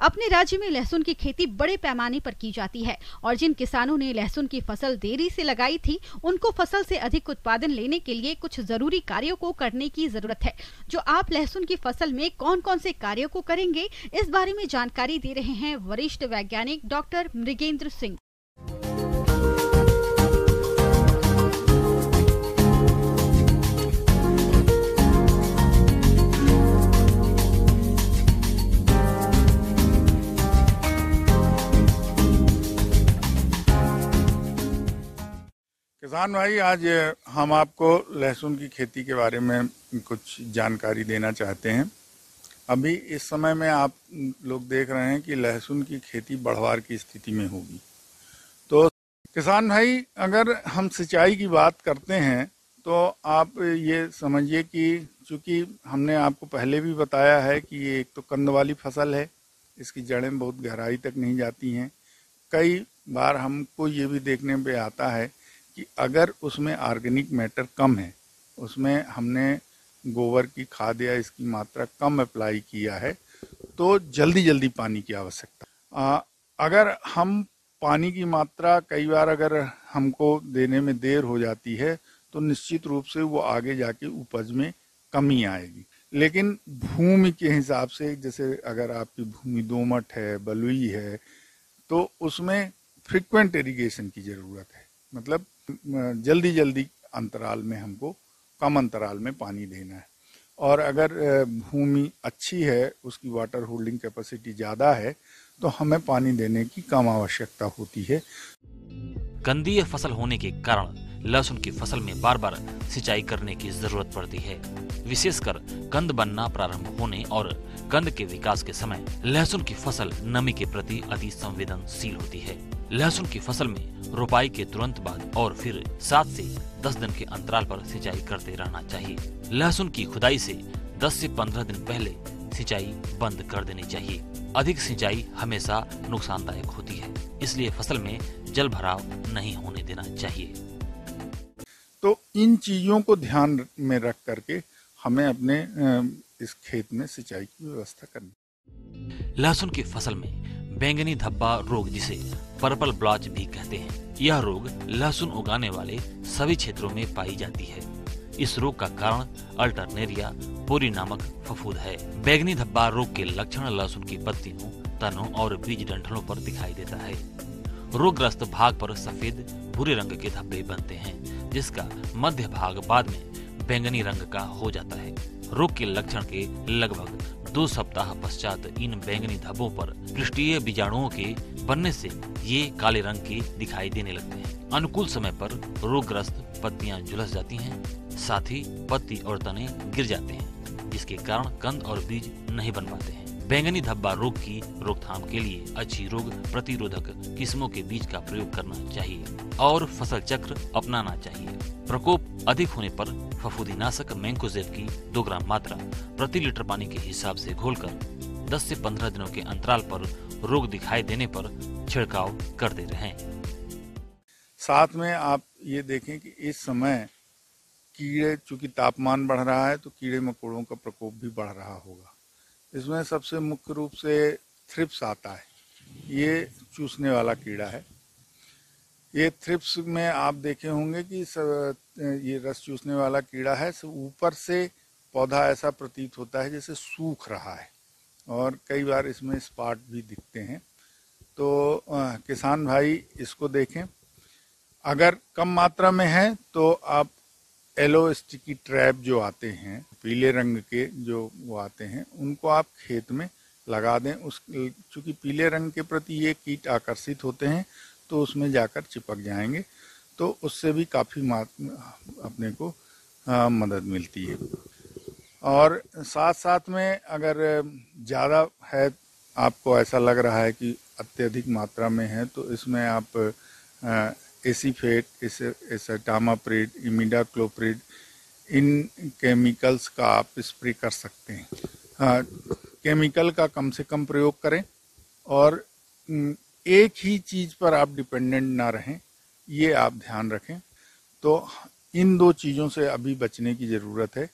अपने राज्य में लहसुन की खेती बड़े पैमाने पर की जाती है और जिन किसानों ने लहसुन की फसल देरी से लगाई थी, उनको फसल से अधिक उत्पादन लेने के लिए कुछ जरूरी कार्यों को करने की जरूरत है। जो आप लहसुन की फसल में कौन कौन से कार्यों को करेंगे, इस बारे में जानकारी दे रहे हैं वरिष्ठ वैज्ञानिक डॉक्टर मृगेंद्र सिंह। किसान भाई, आज हम आपको लहसुन की खेती के बारे में कुछ जानकारी देना चाहते हैं। अभी इस समय में आप लोग देख रहे हैं कि लहसुन की खेती बढ़वार की स्थिति में होगी। तो किसान भाई, अगर हम सिंचाई की बात करते हैं तो आप ये समझिए कि चूंकि हमने आपको पहले भी बताया है कि ये एक तो कंद वाली फसल है, इसकी जड़ें बहुत गहराई तक नहीं जाती हैं। कई बार हमको ये भी देखने पे आता है कि अगर उसमें ऑर्गेनिक मैटर कम है, उसमें हमने गोबर की खाद या इसकी मात्रा कम अप्लाई किया है, तो जल्दी जल्दी पानी की आवश्यकता। अगर हम पानी की मात्रा कई बार अगर हमको देने में देर हो जाती है तो निश्चित रूप से वो आगे जाके उपज में कमी आएगी। लेकिन भूमि के हिसाब से, जैसे अगर आपकी भूमि दोमट है, बलुई है, तो उसमें फ्रीक्वेंट इरिगेशन की जरूरत है। मतलब जल्दी जल्दी अंतराल में हमको कम अंतराल में पानी देना है। और अगर भूमि अच्छी है, उसकी वाटर होल्डिंग कैपेसिटी ज्यादा है, तो हमें पानी देने की कम आवश्यकता होती है। कंदीय फसल होने के कारण लहसुन की फसल में बार बार सिंचाई करने की जरूरत पड़ती है। विशेषकर कंद बनना प्रारंभ होने और कंद के विकास के समय लहसुन की फसल नमी के प्रति अति संवेदनशील होती है। लहसुन की फसल में रोपाई के तुरंत बाद और फिर 7 से 10 दिन के अंतराल पर सिंचाई करते रहना चाहिए। लहसुन की खुदाई से 10 से 15 दिन पहले सिंचाई बंद कर देनी चाहिए। अधिक सिंचाई हमेशा नुकसानदायक होती है, इसलिए फसल में जल भराव नहीं होने देना चाहिए। तो इन चीजों को ध्यान में रख करके हमें अपने इस खेत में सिंचाई की व्यवस्था करनी। लहसुन की फसल में बैंगनी धब्बा रोग, जिसे पर्पल ब्लॉच भी कहते हैं, यह रोग लहसुन उगाने वाले सभी क्षेत्रों में पाई जाती है। इस रोग का कारण अल्टरनेरिया पोरी नामक फफूंद है। बैंगनी धब्बा रोग के लक्षण लहसुन की पत्तियों, तनों और बीज डंठलों पर दिखाई देता है। रोगग्रस्त भाग पर सफेद भूरे रंग के धब्बे बनते हैं, जिसका मध्य भाग बाद में बैंगनी रंग का हो जाता है। रोग के लक्षण के लगभग 2 सप्ताह पश्चात इन बैंगनी धब्बों पर पृष्ठीय बीजाणुओं के बनने से ये काले रंग के दिखाई देने लगते हैं। अनुकूल समय पर रोगग्रस्त पत्तियां झुलस जाती हैं, साथ ही पत्ती और तने गिर जाते हैं, जिसके कारण कंद और बीज नहीं बन पाते हैं। बैंगनी धब्बा रोग की रोकथाम के लिए अच्छी रोग प्रतिरोधक किस्मों के बीज का प्रयोग करना चाहिए और फसल चक्र अपनाना चाहिए। प्रकोप अधिक होने पर फफूंदीनाशक मैंकोजेब की 2 ग्राम मात्रा प्रति लीटर पानी के हिसाब से घोलकर 10 से 15 दिनों के अंतराल पर रोग दिखाई देने पर छिड़काव करते रहें। साथ में आप ये देखें कि इस समय कीड़े, चूंकि तापमान बढ़ रहा है तो कीड़े मकोड़ों का प्रकोप भी बढ़ रहा होगा। इसमें सबसे मुख्य रूप से थ्रिप्स आता है। ये चूसने वाला कीड़ा है। ये थ्रिप्स में आप देखे होंगे कि ये रस चूसने वाला कीड़ा है। ऊपर से पौधा ऐसा प्रतीत होता है जैसे सूख रहा है और कई बार इसमें स्पॉट भी दिखते हैं। तो किसान भाई इसको देखें। अगर कम मात्रा में है तो आप येलो स्टिकी ट्रैप जो आते हैं, पीले रंग के जो वो आते हैं, उनको आप खेत में लगा दें। चूंकि पीले रंग के प्रति ये कीट आकर्षित होते हैं तो उसमें जाकर चिपक जाएंगे, तो उससे भी काफ़ी अपने को मदद मिलती है। और साथ साथ में अगर ज़्यादा है, आपको ऐसा लग रहा है कि अत्यधिक मात्रा में है, तो इसमें आप एसीफेट, एसिटामाप्रिड, इमिडाक्लोप्रिड, इन केमिकल्स का आप स्प्रे कर सकते हैं। केमिकल का कम से कम प्रयोग करें और एक ही चीज़ पर आप डिपेंडेंट ना रहें, ये आप ध्यान रखें। तो इन 2 चीज़ों से अभी बचने की ज़रूरत है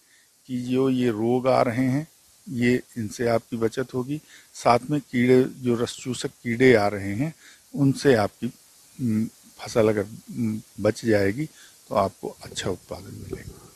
कि जो ये रोग आ रहे हैं ये इनसे आपकी बचत होगी। साथ में कीड़े, जो रस चूसक कीड़े आ रहे हैं, उनसे आपकी फसल अगर बच जाएगी तो आपको अच्छा उत्पादन मिलेगा।